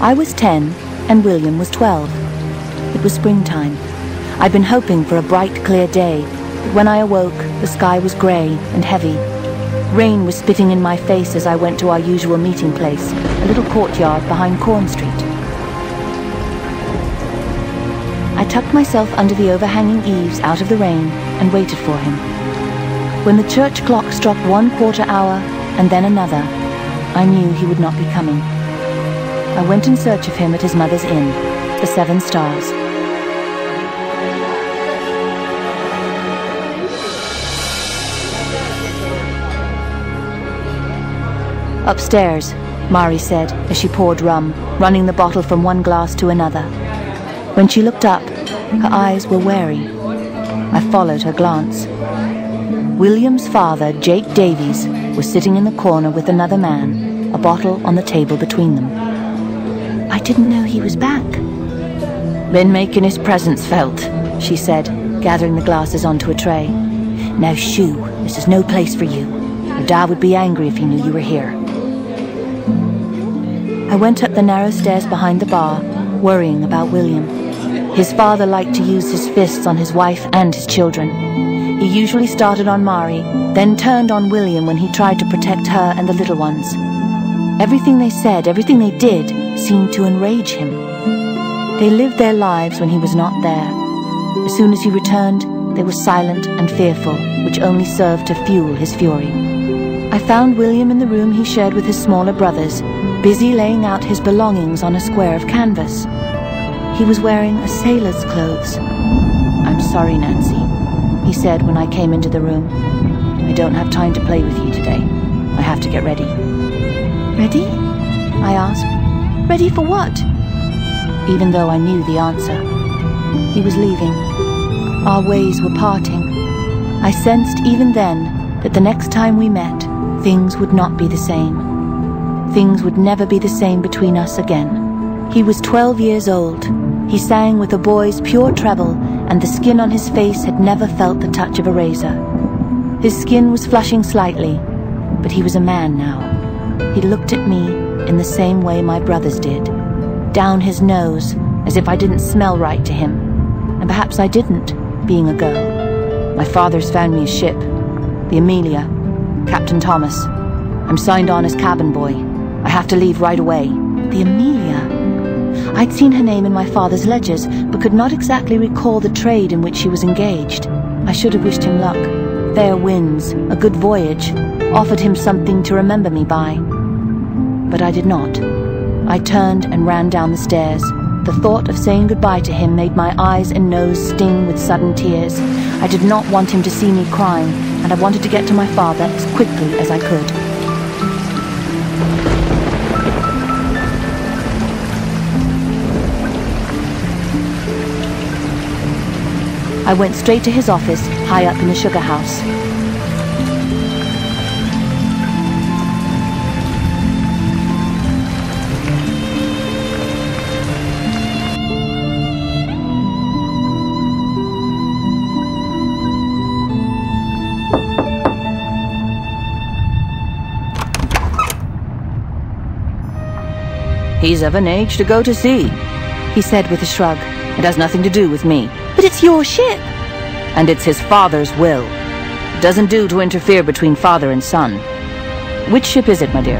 I was 10 and William was 12. It was springtime. I'd been hoping for a bright, clear day, but when I awoke, the sky was grey and heavy. Rain was spitting in my face as I went to our usual meeting place, a little courtyard behind Corn Street. I tucked myself under the overhanging eaves out of the rain and waited for him. When the church clock struck 1/4 hour and then another, I knew he would not be coming. I went in search of him at his mother's inn, the 7 Stars. Upstairs, Mari said as she poured rum, running the bottle from one glass to another. When she looked up, her eyes were wary. I followed her glance. William's father, Jake Davies, was sitting in the corner with another man, a bottle on the table between them. I didn't know he was back. Been making his presence felt, she said, gathering the glasses onto a tray. Now shoo, this is no place for you. Your dad would be angry if he knew you were here. I went up the narrow stairs behind the bar, worrying about William. His father liked to use his fists on his wife and his children. He usually started on Mari, then turned on William when he tried to protect her and the little ones. Everything they said, everything they did, seemed to enrage him. They lived their lives when he was not there. As soon as he returned, they were silent and fearful, which only served to fuel his fury. I found William in the room he shared with his smaller brothers, busy laying out his belongings on a square of canvas. He was wearing a sailor's clothes. I'm sorry, Nancy, he said when I came into the room. I don't have time to play with you today. I have to get ready. Ready? I asked. Ready for what? Even though I knew the answer. He was leaving. Our ways were parting. I sensed even then that the next time we met, things would not be the same. Things would never be the same between us again. He was 12 years old. He sang with a boy's pure treble, and the skin on his face had never felt the touch of a razor. His skin was flushing slightly, but he was a man now. He looked at me in the same way my brothers did, down his nose, as if I didn't smell right to him. And perhaps I didn't, being a girl. My father's found me a ship, the Amelia, Captain Thomas. I'm signed on as cabin boy. I have to leave right away. The Amelia. I'd seen her name in my father's ledgers, but could not exactly recall the trade in which she was engaged. I should have wished him luck. Fair winds, a good voyage, offered him something to remember me by. But I did not. I turned and ran down the stairs. The thought of saying goodbye to him made my eyes and nose sting with sudden tears. I did not want him to see me crying, and I wanted to get to my father as quickly as I could. I went straight to his office, high up in the sugar house. He's of an age to go to sea, he said with a shrug. It has nothing to do with me. But it's your ship. And it's his father's will. It doesn't do to interfere between father and son. Which ship is it, my dear?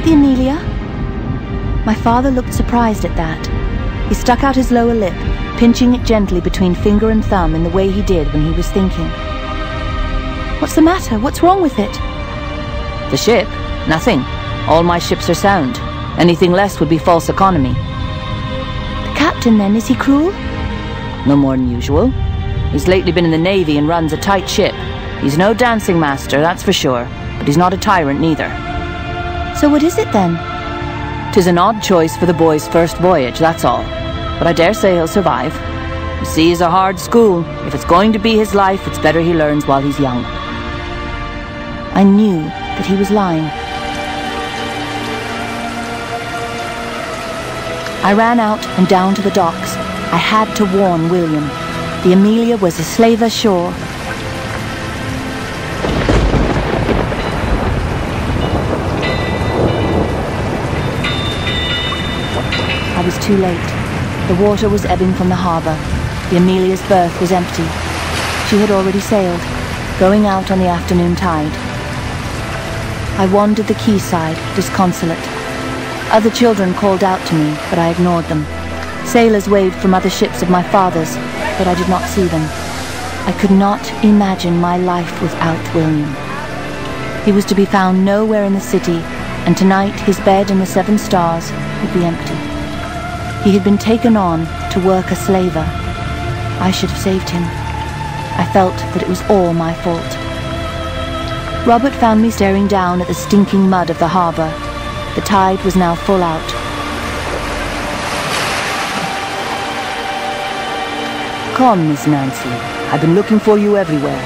The Amelia. My father looked surprised at that. He stuck out his lower lip, pinching it gently between finger and thumb in the way he did when he was thinking. What's the matter? What's wrong with it? The ship? Nothing. All my ships are sound. Anything less would be false economy. The captain, then, is he cruel? No more than usual. He's lately been in the Navy and runs a tight ship. He's no dancing master, that's for sure, but he's not a tyrant neither. So what is it, then? 'Tis an odd choice for the boy's first voyage, that's all. But I dare say he'll survive. The sea is a hard school. If it's going to be his life, it's better he learns while he's young. I knew that he was lying. I ran out and down to the docks. I had to warn William. The Amelia was a slave ashore. I was too late. The water was ebbing from the harbour. The Amelia's berth was empty. She had already sailed, going out on the afternoon tide. I wandered the quayside, disconsolate. Other children called out to me, but I ignored them. Sailors waved from other ships of my father's, but I did not see them. I could not imagine my life without William. He was to be found nowhere in the city, and tonight his bed in the 7 Stars would be empty. He had been taken on to work a slaver. I should have saved him. I felt that it was all my fault. Robert found me staring down at the stinking mud of the harbour. The tide was now full out. Come, Miss Nancy. I've been looking for you everywhere.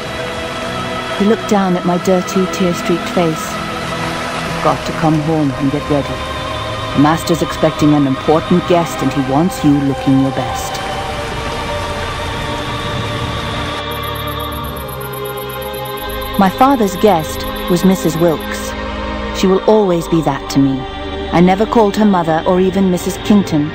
He looked down at my dirty, tear-streaked face. You've got to come home and get ready. The master's expecting an important guest and he wants you looking your best. My father's guest was Mrs. Wilkes. She will always be that to me. I never called her mother or even Mrs. Kington.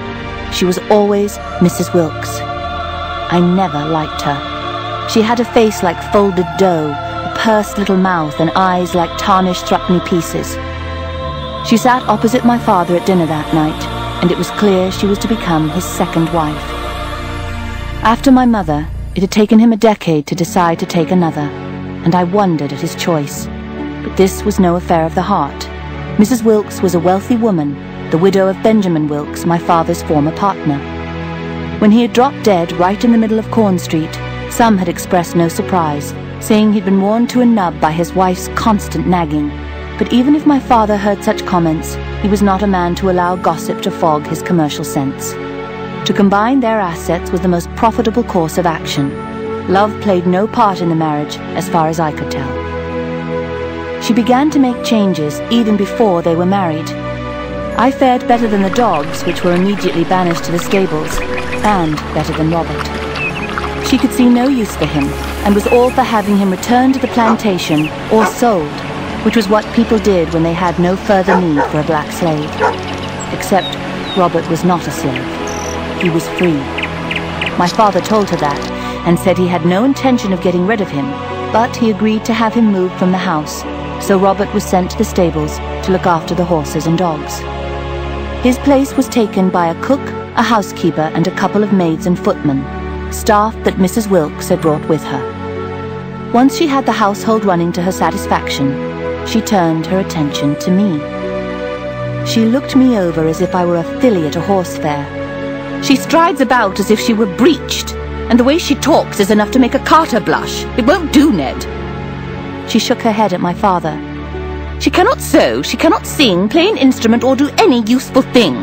She was always Mrs. Wilkes. I never liked her. She had a face like folded dough, a pursed little mouth, and eyes like tarnished threepenny pieces. She sat opposite my father at dinner that night, and it was clear she was to become his second wife. After my mother, it had taken him a decade to decide to take another, and I wondered at his choice. But this was no affair of the heart. Mrs. Wilkes was a wealthy woman, the widow of Benjamin Wilkes, my father's former partner. When he had dropped dead right in the middle of Corn Street, some had expressed no surprise, saying he'd been worn to a nub by his wife's constant nagging. But even if my father heard such comments, he was not a man to allow gossip to fog his commercial sense. To combine their assets was the most profitable course of action. Love played no part in the marriage, as far as I could tell. She began to make changes even before they were married. I fared better than the dogs, which were immediately banished to the stables, and better than Robert. She could see no use for him, and was all for having him returned to the plantation or sold, which was what people did when they had no further need for a black slave. Except Robert was not a slave. He was free. My father told her that, and said he had no intention of getting rid of him, but he agreed to have him moved from the house, so Robert was sent to the stables to look after the horses and dogs. His place was taken by a cook, a housekeeper, and a couple of maids and footmen, staff that Mrs. Wilkes had brought with her. Once she had the household running to her satisfaction, she turned her attention to me. She looked me over as if I were a filly at a horse fair. She strides about as if she were breeched, and the way she talks is enough to make a carter blush. It won't do, Ned. She shook her head at my father. She cannot sew, she cannot sing, play an instrument, or do any useful thing.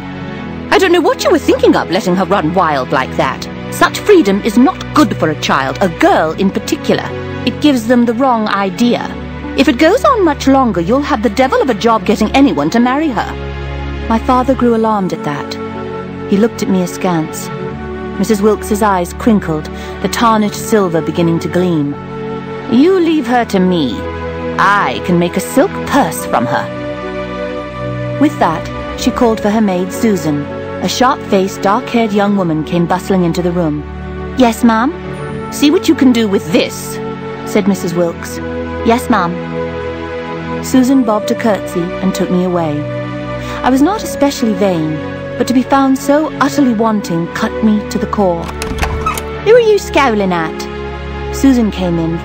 I don't know what you were thinking of, letting her run wild like that. Such freedom is not good for a child, a girl in particular. It gives them the wrong idea. If it goes on much longer, you'll have the devil of a job getting anyone to marry her. My father grew alarmed at that. He looked at me askance. Mrs. Wilkes's eyes crinkled, the tarnished silver beginning to gleam. You leave her to me. I can make a silk purse from her. With that, she called for her maid, Susan. A sharp-faced, dark-haired young woman came bustling into the room. Yes, ma'am? See what you can do with this, said Mrs. Wilkes. Yes, ma'am. Susan bobbed a curtsy and took me away. I was not especially vain, but to be found so utterly wanting cut me to the core. Who are you scowling at? Susan came in.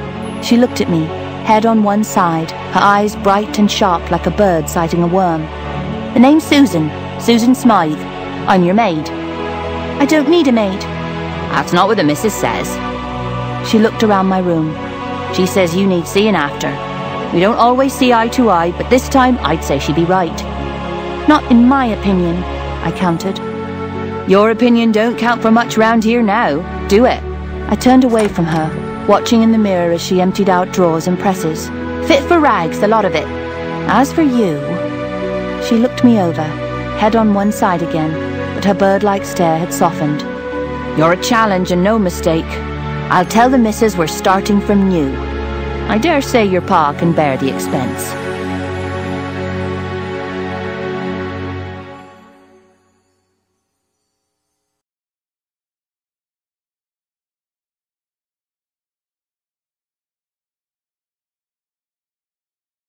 She looked at me, head on one side, her eyes bright and sharp like a bird sighting a worm. The name's Susan. Susan Smythe. I'm your maid. I don't need a maid. That's not what the missus says. She looked around my room. She says you need seeing after. We don't always see eye to eye, but this time I'd say she'd be right. Not in my opinion, I countered. Your opinion don't count for much round here now, do it? I turned away from her, watching in the mirror as she emptied out drawers and presses. Fit for rags, the lot of it. As for you... She looked me over, head on one side again, but her bird-like stare had softened. You're a challenge and no mistake. I'll tell the missus we're starting from new. I dare say your pa can bear the expense.